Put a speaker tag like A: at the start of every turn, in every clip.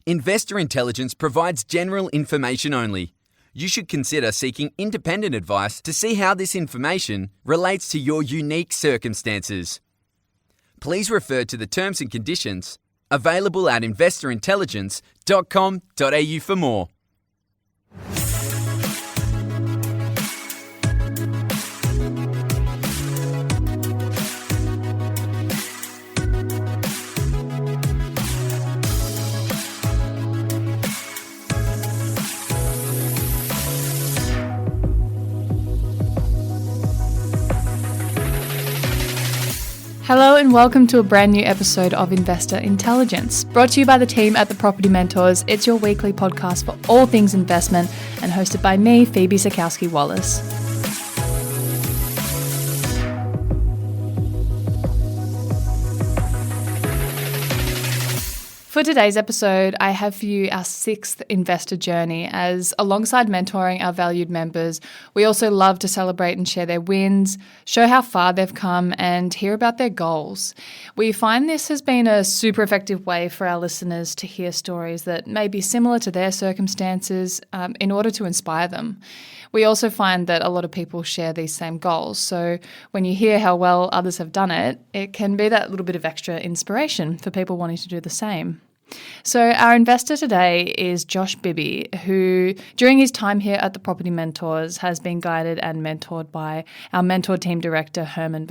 A: Investor Intelligence provides general information only. You should consider seeking independent advice to see how this information relates to your unique circumstances. Please refer to the terms and conditions available at investorintelligence.com.au for more.
B: Hello and welcome to a brand new episode of Investor Intelligence. Brought to you by the team at the Property Mentors, it's your weekly podcast for all things investment and hosted by me, Phoebe Sikowski-Wallace. For today's episode, I have for you our 6th investor journey, as alongside mentoring our valued members, we also love to celebrate and share their wins, show how far they've come, and hear about their goals. We find this has been a super effective way for our listeners to hear stories that may be similar to their circumstances in order to inspire them. We also find that a lot of people share these same goals, so when you hear how well others have done it, it can be that little bit of extra inspiration for people wanting to do the same. So our investor today is Josh Bibby, who during his time here at the Property Mentors has been guided and mentored by our mentor team director, Herman.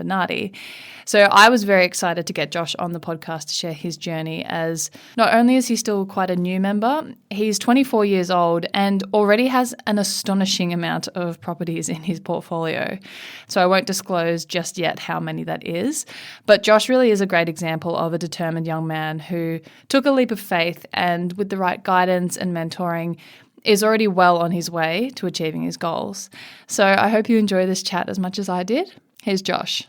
B: So I was very excited to get Josh on the podcast to share his journey, as not only is he still quite a new member, he's 24 years old and already has an astonishing amount of properties in his portfolio. So I won't disclose just yet how many that is, but Josh really is a great example of a determined young man who took a leap of faith and with the right guidance and mentoring is already well on his way to achieving his goals. So I hope you enjoy this chat as much as I did. Here's Josh.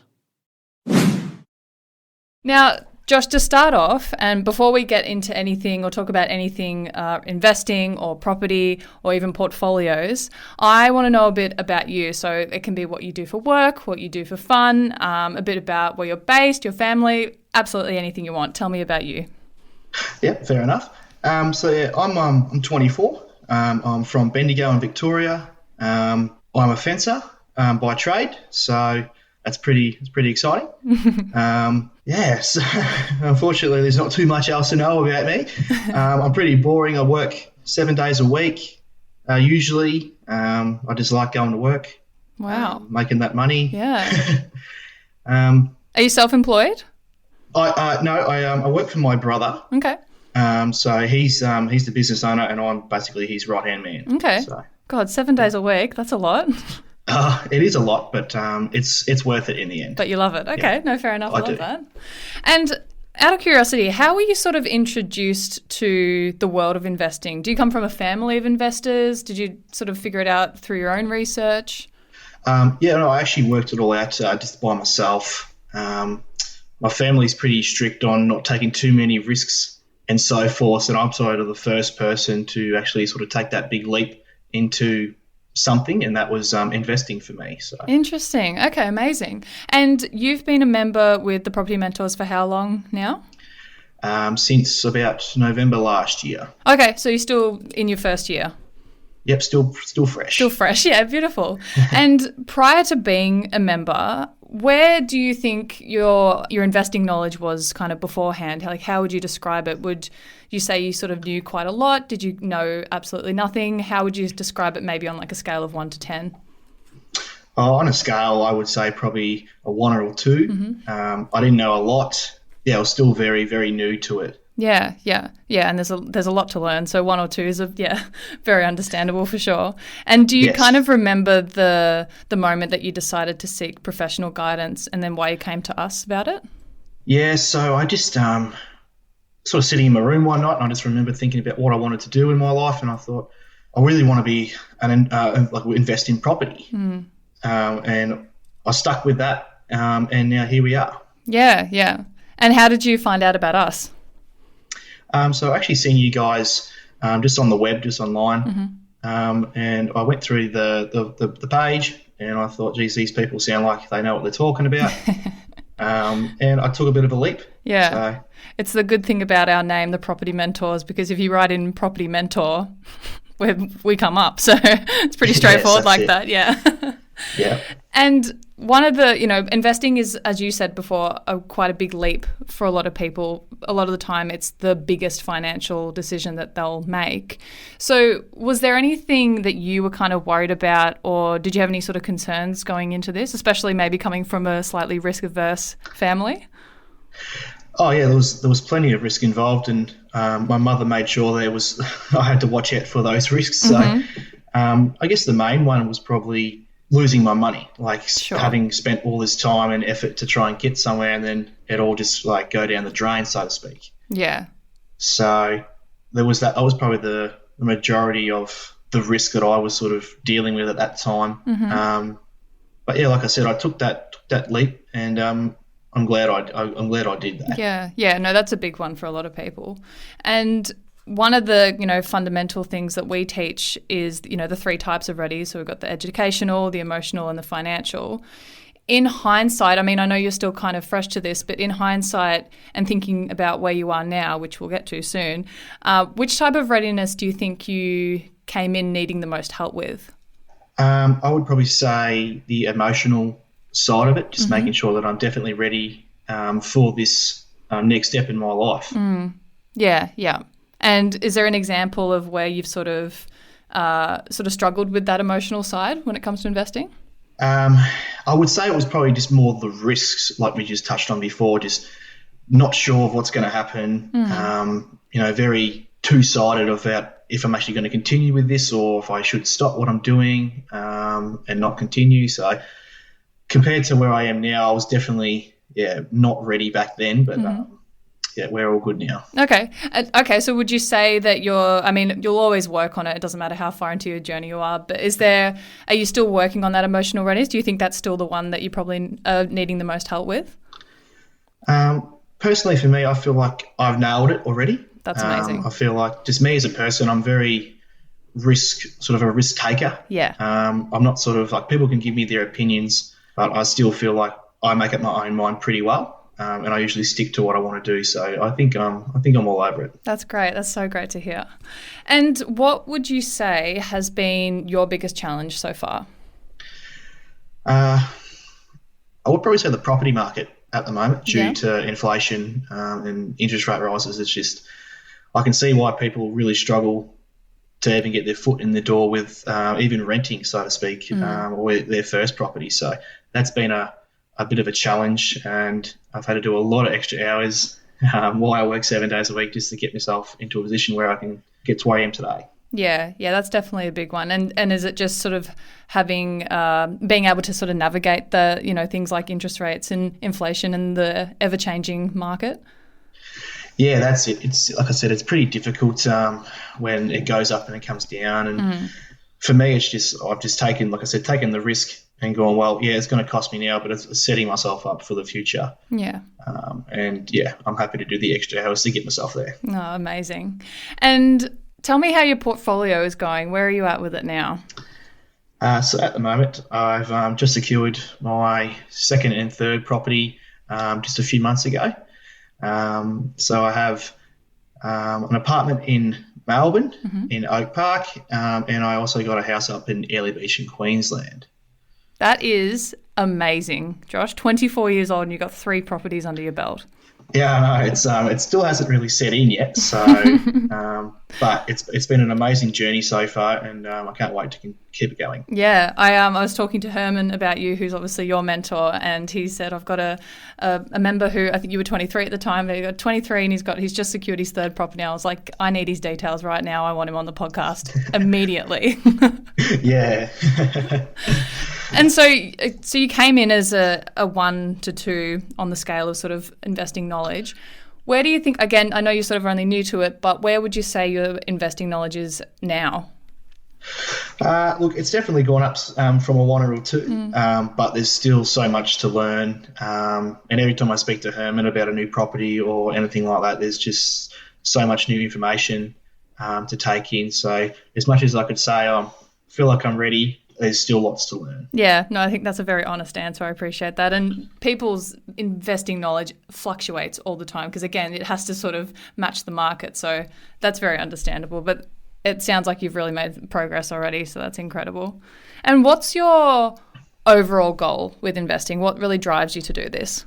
B: Now, Josh, to start off, and before we get into anything or talk about anything investing or property or even portfolios, I want to know a bit about you. So it can be what you do for work, what you do for fun, a bit about where you're based, your family, absolutely anything you want. Tell me about you.
C: Yeah, fair enough. I'm 24. I'm from Bendigo in Victoria. I'm a fencer by trade, so that's pretty exciting. So unfortunately, there's not too much else to know about me. I'm pretty boring. I work 7 days a week. Usually, I just like going to work.
B: Wow,
C: making that money.
B: Yeah. Are you self-employed?
C: I work for my brother.
B: Okay.
C: So he's the business owner, and I'm basically his right-hand man.
B: Okay.
C: So,
B: God, 7 days a week, that's a lot.
C: It is a lot, but it's worth it in the end.
B: But you love it. Okay, yeah. No, fair enough. I love that. And out of curiosity, how were you sort of introduced to the world of investing? Do you come from a family of investors? Did you sort of figure it out through your own research?
C: I actually worked it all out just by myself. My family's pretty strict on not taking too many risks and so forth, and I'm sort of the first person to actually sort of take that big leap into something, and that was investing for me. So
B: interesting. Okay, amazing. And you've been a member with the Property Mentors for how long now?
C: Since about November last year.
B: Okay, so you're still in your first year?
C: Yep, still fresh.
B: Still fresh, yeah, beautiful. And prior to being a member, where do you think your investing knowledge was kind of beforehand? Like, how would you describe it? Would you say you sort of knew quite a lot? Did you know absolutely nothing? How would you describe it maybe on like a scale of 1 to 10?
C: On a scale, I would say probably a 1 or a 2. Mm-hmm. I didn't know a lot. Yeah, I was still very, very new to it.
B: Yeah, and there's a lot to learn. So 1 or 2 is very understandable for sure. And do you kind of remember the moment that you decided to seek professional guidance, and then why you came to us about it?
C: Yeah, so I just sort of sitting in my room one night, and I just remember thinking about what I wanted to do in my life, and I thought I really want to be invest in property, and I stuck with that, and now here we are.
B: Yeah. And how did you find out about us?
C: So I actually seen you guys just on the web, just online, and I went through the page, and I thought, geez, these people sound like they know what they're talking about. And I took a bit of a leap.
B: Yeah.
C: So,
B: It's the good thing about our name, the Property Mentors, because if you write in Property Mentor, we come up. So it's pretty straightforward that. Yeah.
C: Yeah.
B: And one of the, investing is, as you said before, quite a big leap for a lot of people. A lot of the time it's the biggest financial decision that they'll make. So was there anything that you were kind of worried about, or did you have any sort of concerns going into this, especially maybe coming from a slightly risk-averse family?
C: Oh yeah, there was plenty of risk involved, and my mother made sure I had to watch out for those risks. So I guess the main one was probably losing my money, having spent all this time and effort to try and get somewhere, and then it all just go down the drain, so to speak.
B: Yeah.
C: So there was that. That was probably the majority of the risk that I was sort of dealing with at that time. But yeah, like I said, I took that leap, and I'm glad I did that.
B: Yeah. No, that's a big one for a lot of people. And one of the, fundamental things that we teach is, the three types of ready. So we've got the educational, the emotional, and the financial. In hindsight, I mean, I know you're still kind of fresh to this, but in hindsight and thinking about where you are now, which we'll get to soon, which type of readiness do you think you came in needing the most help with?
C: I would probably say the emotional side of it, just making sure that I'm definitely ready for this next step in my life.
B: Yeah. And is there an example of where you've sort of struggled with that emotional side when it comes to investing?
C: I would say it was probably just more the risks, like we just touched on before, just not sure of what's going to happen. Very two-sided about if I'm actually going to continue with this or if I should stop what I'm doing and not continue. So compared to where I am now, I was definitely not ready back then, but we're all good now.
B: Okay. So would you say that you'll always work on it. It doesn't matter how far into your journey you are, but are you still working on that emotional readiness? Do you think that's still the one that you probably are needing the most help with?
C: Personally, for me, I feel like I've nailed it already.
B: That's amazing.
C: I feel like just me as a person, I'm very a risk taker.
B: Yeah.
C: I'm not people can give me their opinions, but I still feel like I make up my own mind pretty well. And I usually stick to what I want to do. So I think I'm all over it.
B: That's great. That's so great to hear. And what would you say has been your biggest challenge so far?
C: I would probably say the property market at the moment due to inflation and interest rate rises. It's just I can see why people really struggle to even get their foot in the door with even renting, so to speak, or their first property. So that's been a bit of a challenge, and I've had to do a lot of extra hours while I work 7 days a week just to get myself into a position where I can get to where I am today.
B: Yeah, that's definitely a big one. And is it just sort of having being able to sort of navigate the things like interest rates and inflation and the ever changing market?
C: Yeah, that's it. It's like I said, it's pretty difficult when it goes up and it comes down. And for me, it's just I've just taken the risk and gone, well, yeah, it's going to cost me now, but it's setting myself up for the future.
B: Yeah.
C: I'm happy to do the extra hours to get myself there.
B: Oh, amazing. And tell me how your portfolio is going. Where are you at with it now?
C: So at the moment, I've just secured my second and third property just a few months ago. So I have an apartment in Melbourne, in Oak Park, and I also got a house up in Airlie Beach in Queensland.
B: That is amazing, Josh. 24 years old and you've got 3 properties under your belt.
C: Yeah, I know. It still hasn't really set in yet. So, but it's been an amazing journey so far, and I can't wait to keep it going.
B: Yeah, I was talking to Herman about you, who's obviously your mentor, and he said I've got a member who I think you were 23 at the time. He got 23, and he's just secured his third property. I was like, I need his details right now. I want him on the podcast immediately.
C: Yeah.
B: And so you came in as a 1 to 2 on the scale of sort of investing knowledge. Where do you think, again, I know you're sort of only new to it, but where would you say your investing knowledge is now?
C: Look, it's definitely gone up from a 1 or a 2, but there's still so much to learn. And every time I speak to Herman about a new property or anything like that, there's just so much new information to take in. So as much as I could say I feel like I'm ready, there's still lots to learn.
B: Yeah, no, I think that's a very honest answer. I appreciate that. And people's investing knowledge fluctuates all the time because, again, it has to sort of match the market. So that's very understandable. But it sounds like you've really made progress already, so that's incredible. And what's your overall goal with investing? What really drives you to do this?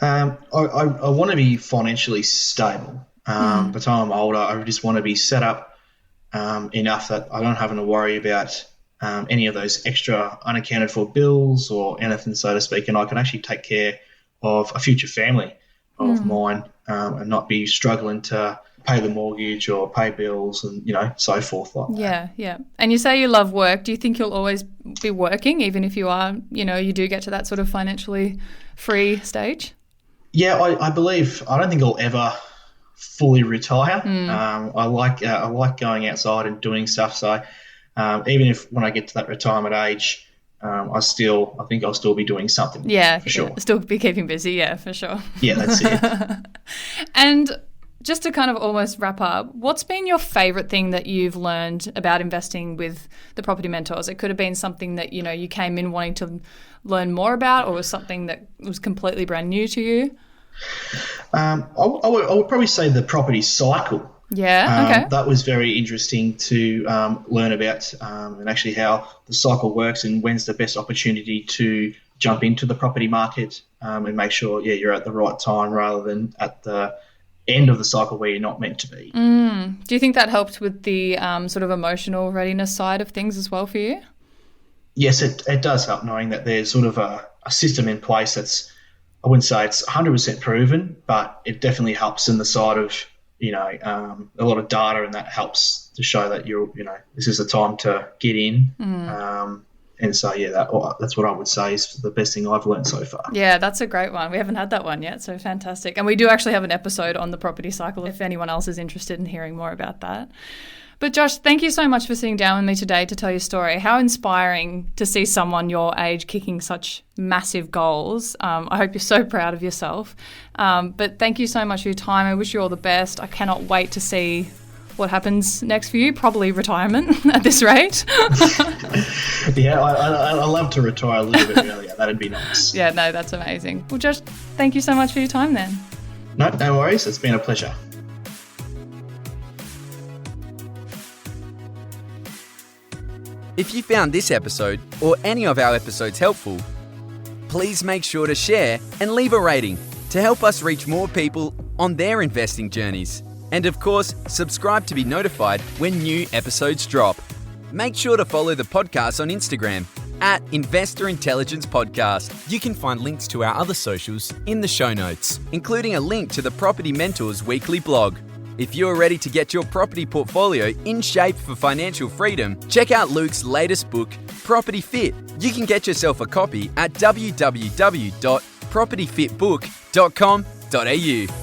C: I want to be financially stable. By the time I'm older, I just want to be set up enough that I don't have to worry about any of those extra unaccounted for bills or anything, so to speak, and I can actually take care of a future family of mine and not be struggling to pay the mortgage or pay bills and, so forth like that.
B: Yeah. And you say you love work. Do you think you'll always be working even if you are, you do get to that sort of financially free stage?
C: Yeah, I believe, I don't think I'll ever fully retire. I like going outside and doing stuff. So even if when I get to that retirement age, I think I'll still be doing something.
B: Yeah,
C: for sure.
B: Still be keeping busy. Yeah, for sure.
C: Yeah, that's it.
B: And just to kind of almost wrap up, what's been your favourite thing that you've learned about investing with the Property Mentors? It could have been something that, you came in wanting to learn more about, or was something that was completely brand new to you?
C: I would probably say the property cycle.
B: Yeah, okay.
C: That was very interesting to learn about and actually how the cycle works and when's the best opportunity to jump into the property market and make sure, you're at the right time rather than at the end of the cycle where you're not meant to be.
B: Do you think that helped with the sort of emotional readiness side of things as well for you?
C: Yes, it does help knowing that there's sort of a system in place that's, I wouldn't say it's 100% proven, but it definitely helps in the side of, a lot of data, and that helps to show that this is the time to get in. And so, that's what I would say is the best thing I've learned so far.
B: Yeah, that's a great one. We haven't had that one yet, so fantastic. And we do actually have an episode on the property cycle if anyone else is interested in hearing more about that. But Josh, thank you so much for sitting down with me today to tell your story. How inspiring to see someone your age kicking such massive goals. I hope you're so proud of yourself. But thank you so much for your time. I wish you all the best. I cannot wait to see what happens next for you, probably retirement at this rate.
C: Yeah, I love to retire a little bit earlier. That'd be nice.
B: Yeah, no, that's amazing. Well, Josh, thank you so much for your time then.
C: No worries. It's been a pleasure.
A: If you found this episode or any of our episodes helpful, please make sure to share and leave a rating to help us reach more people on their investing journeys. And of course, subscribe to be notified when new episodes drop. Make sure to follow the podcast on Instagram at Investor Intelligence Podcast. You can find links to our other socials in the show notes, including a link to the Property Mentors weekly blog. If you're ready to get your property portfolio in shape for financial freedom, check out Luke's latest book, Property Fit. You can get yourself a copy at www.propertyfitbook.com.au.